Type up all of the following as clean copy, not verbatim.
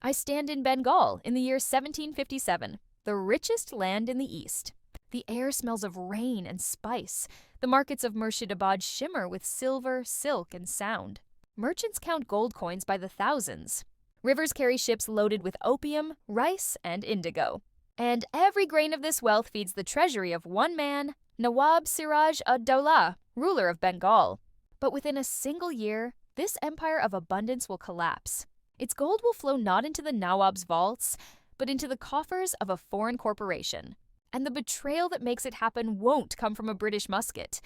I stand in Bengal in the year 1757, the richest land in the east. The air smells of rain and spice. The markets of Murshidabad shimmer with silver, silk, and sound. Merchants count gold coins by the thousands. Rivers carry ships loaded with opium, rice, and indigo. And every grain of this wealth feeds the treasury of one man, Nawab Siraj ud-Daulah, ruler of Bengal. But within a single year, this empire of abundance will collapse. Its gold will flow not into the Nawab's vaults, but into the coffers of a foreign corporation. And the betrayal that makes it happen won't come from a British musket.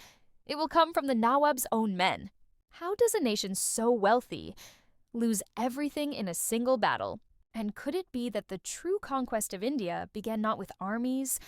It will come from the Nawab's own men. How does a nation so wealthy lose everything in a single battle? And could it be that the true conquest of India began not with armies,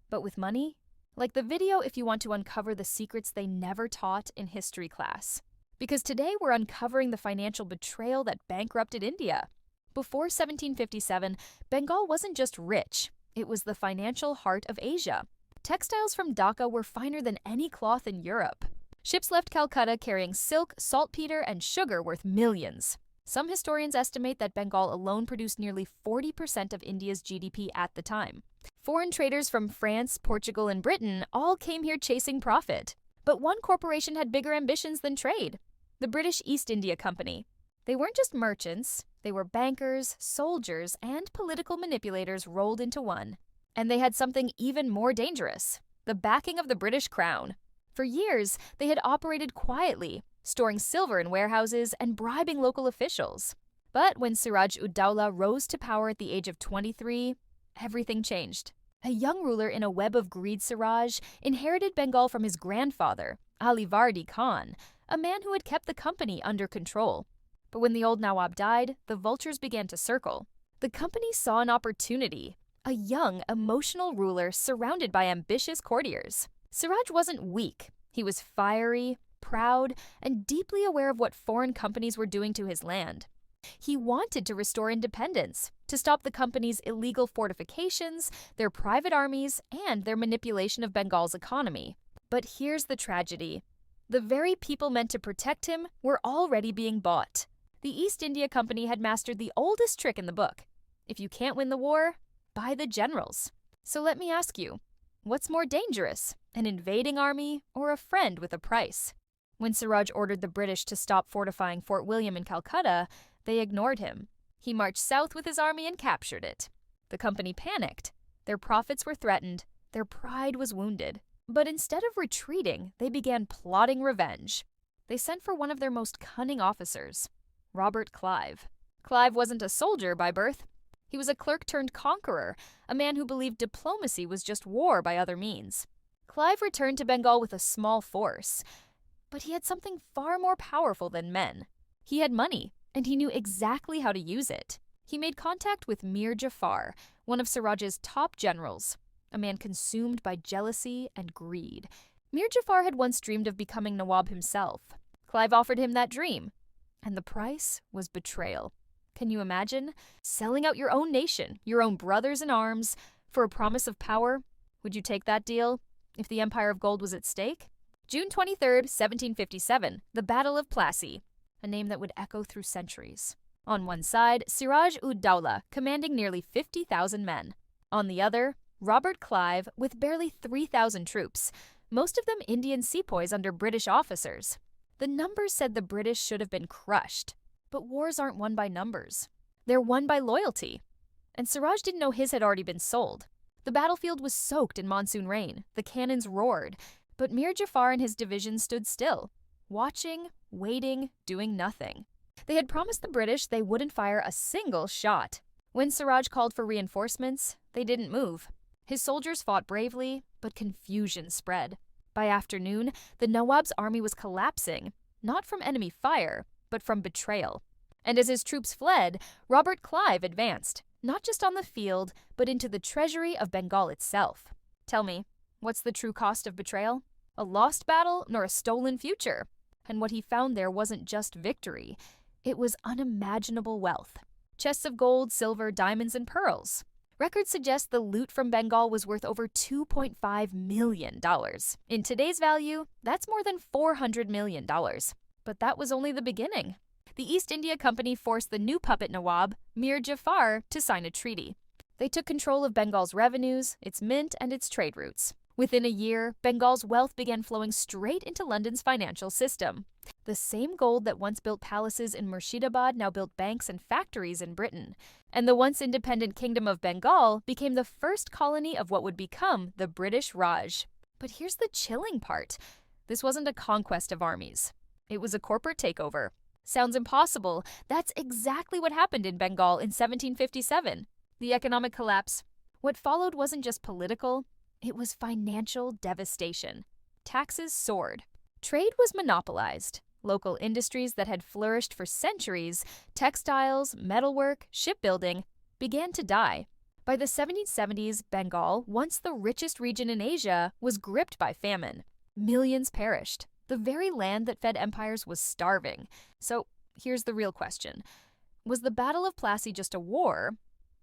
but with money? Like the video if you want to uncover the secrets they never taught in history class. Because today we're uncovering the financial betrayal that bankrupted India. Before 1757, Bengal wasn't just rich, it was the financial heart of Asia. Textiles from Dhaka were finer than any cloth in Europe. Ships left Calcutta carrying silk, saltpeter, and sugar worth millions. Some historians estimate that Bengal alone produced nearly 40% of India's GDP at the time. Foreign traders from France, Portugal, and Britain all came here chasing profit. But one corporation had bigger ambitions than trade: the British East India Company. They weren't just merchants, they were bankers, soldiers, and political manipulators rolled into one. And they had something even more dangerous: the backing of the British Crown. For years, they had operated quietly, storing silver in warehouses and bribing local officials. But when Siraj ud-Daulah rose to power at the age of 23, everything changed. A young ruler in a web of greed, Siraj inherited Bengal from his grandfather, Ali Vardi Khan, a man who had kept the company under control. But when the old Nawab died, the vultures began to circle. The company saw an opportunity: a young, emotional ruler surrounded by ambitious courtiers. Siraj wasn't weak. He was fiery, proud, and deeply aware of what foreign companies were doing to his land. He wanted to restore independence, to stop the company's illegal fortifications, their private armies, and their manipulation of Bengal's economy. But here's the tragedy. The very people meant to protect him were already being bought. The East India Company had mastered the oldest trick in the book. If you can't win the war, buy the generals. So let me ask you, what's more dangerous, an invading army or a friend with a price? When Siraj ordered the British to stop fortifying Fort William in Calcutta, they ignored him. He marched south with his army and captured it. The company panicked. Their profits were threatened. Their pride was wounded. But instead of retreating, they began plotting revenge. They sent for one of their most cunning officers, Robert Clive. Clive wasn't a soldier by birth. He was a clerk-turned-conqueror, a man who believed diplomacy was just war by other means. Clive returned to Bengal with a small force, but he had something far more powerful than men. He had money, and he knew exactly how to use it. He made contact with Mir Jafar, one of Siraj's top generals, a man consumed by jealousy and greed. Mir Jafar had once dreamed of becoming Nawab himself. Clive offered him that dream, and the price was betrayal. Can you imagine? Selling out your own nation, your own brothers in arms, for a promise of power? Would you take that deal if the Empire of Gold was at stake? June 23, 1757, the Battle of Plassey, a name that would echo through centuries. On one side, Siraj ud-Daulah, commanding nearly 50,000 men. On the other, Robert Clive, with barely 3,000 troops, most of them Indian sepoys under British officers. The numbers said the British should have been crushed. But wars aren't won by numbers. They're won by loyalty. And Siraj didn't know his had already been sold. The battlefield was soaked in monsoon rain. The cannons roared. But Mir Jafar and his division stood still, watching, waiting, doing nothing. They had promised the British they wouldn't fire a single shot. When Siraj called for reinforcements, they didn't move. His soldiers fought bravely, but confusion spread. By afternoon, the Nawab's army was collapsing, not from enemy fire, but from betrayal. And as his troops fled, Robert Clive advanced, not just on the field, but into the treasury of Bengal itself. Tell me, what's the true cost of betrayal? A lost battle nor a stolen future. And what he found there wasn't just victory. It was unimaginable wealth. Chests of gold, silver, diamonds, and pearls. Records suggest the loot from Bengal was worth over $2.5 million. In today's value, that's more than $400 million. But that was only the beginning. the East India Company forced the new puppet Nawab, Mir Jafar, to sign a treaty. They took control of Bengal's revenues, its mint, and its trade routes. Within a year, Bengal's wealth began flowing straight into London's financial system. The same gold that once built palaces in Murshidabad now built banks and factories in Britain. And the once independent kingdom of Bengal became the first colony of what would become the British Raj. But here's the chilling part. This wasn't a conquest of armies. It was a corporate takeover. Sounds impossible. That's exactly what happened in Bengal in 1757. The economic collapse. What followed wasn't just political, it was financial devastation. Taxes soared. Trade was monopolized. Local industries that had flourished for centuries, textiles, metalwork, shipbuilding, began to die. By the 1770s, Bengal, once the richest region in Asia, was gripped by famine. Millions perished. The very land that fed empires was starving. So here's the real question. Was the Battle of Plassey just a war,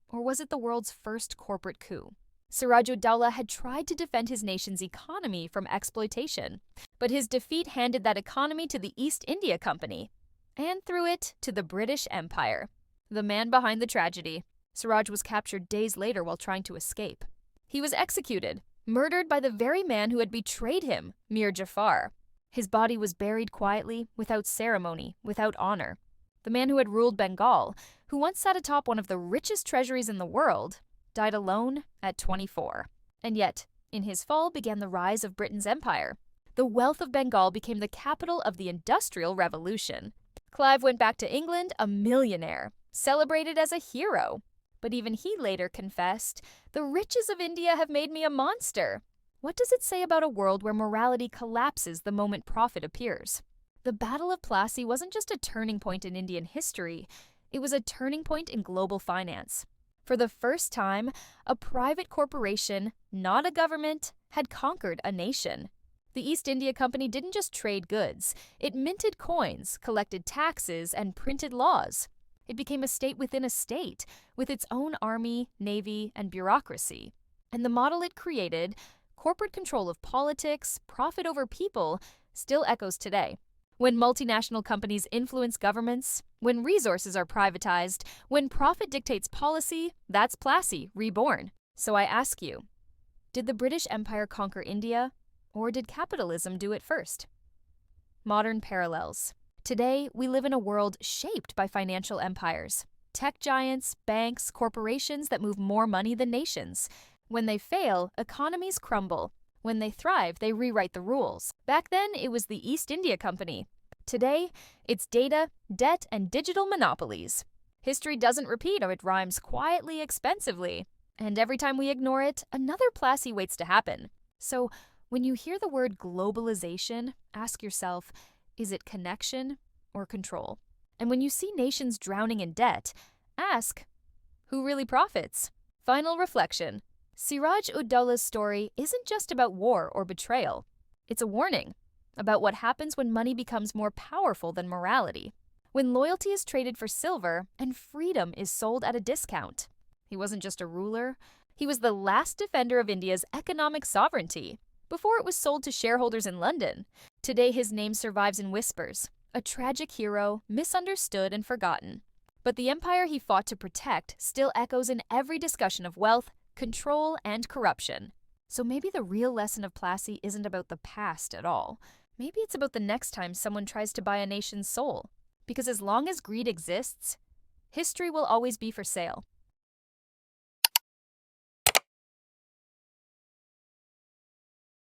or was it the world's first corporate coup? Siraj ud-Daulah had tried to defend his nation's economy from exploitation, but his defeat handed that economy to the East India Company, and through it to the British Empire. The man behind the tragedy. Siraj was captured days later while trying to escape. He was executed, murdered by the very man who had betrayed him, Mir Jafar. His body was buried quietly, without ceremony, without honor. The man who had ruled Bengal, who once sat atop one of the richest treasuries in the world, died alone at 24. And yet, in his fall began the rise of Britain's empire. The wealth of Bengal became the capital of the Industrial Revolution. Clive went back to England a millionaire, celebrated as a hero. But even he later confessed, "The riches of India have made me a monster." What does it say about a world where morality collapses the moment profit appears? The Battle of Plassey wasn't just a turning point in Indian history, it was a turning point in global finance. For the first time, a private corporation, not a government, had conquered a nation. The East India Company didn't just trade goods, it minted coins, collected taxes, and printed laws. It became a state within a state, with its own army, navy, and bureaucracy. And the model it created, corporate control of politics, profit over people, still echoes today. When multinational companies influence governments, when resources are privatized, when profit dictates policy, that's Plassey reborn. So I ask you, did the British Empire conquer India, or did capitalism do it first? Modern parallels. Today, we live in a world shaped by financial empires. Tech giants, banks, corporations that move more money than nations. When they fail, economies crumble. When they thrive, they rewrite the rules. Back then, it was the East India Company. Today, it's data, debt, and digital monopolies. History doesn't repeat, or it rhymes quietly, expensively. And every time we ignore it, another Plassey waits to happen. So, when you hear the word globalization, ask yourself, is it connection or control? And when you see nations drowning in debt, ask, who really profits? Final reflection. Siraj ud-Daulah's story isn't just about war or betrayal. It's a warning about what happens when money becomes more powerful than morality, when loyalty is traded for silver and freedom is sold at a discount. He wasn't just a ruler, he was the last defender of India's economic sovereignty, before it was sold to shareholders in London. Today his name survives in whispers, a tragic hero, misunderstood and forgotten. But the empire he fought to protect still echoes in every discussion of wealth, control, and corruption. So maybe the real lesson of Plassey isn't about the past at all. Maybe it's about the next time someone tries to buy a nation's soul. Because as long as greed exists, history will always be for sale.